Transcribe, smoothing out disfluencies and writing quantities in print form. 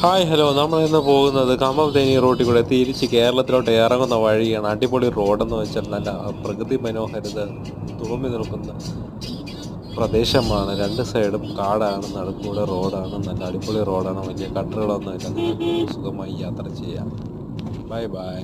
Hi hello, നമ്മൾ ഇന്ന് പോകുന്നത് ഖമ്മം തേനി റോട്ടിൽ കൂടെ തിരിച്ച് കേരളത്തിലോട്ട് ഇറങ്ങുന്ന വഴിയാണ്. അടിപൊളി റോഡെന്ന് വെച്ചാൽ നല്ല പ്രകൃതി മനോഹരിത തുളുമ്പി നിൽക്കുന്ന പ്രദേശമാണ്. രണ്ട് സൈഡും കാടാണ്, നടുക്കൂടെ റോഡാണ്. നല്ല അടിപൊളി റോഡാണ്, വലിയ കട്ടറുകളൊന്നുമില്ല. നിങ്ങൾക്ക് സുഖമായി യാത്ര ചെയ്യാം. Bye bye.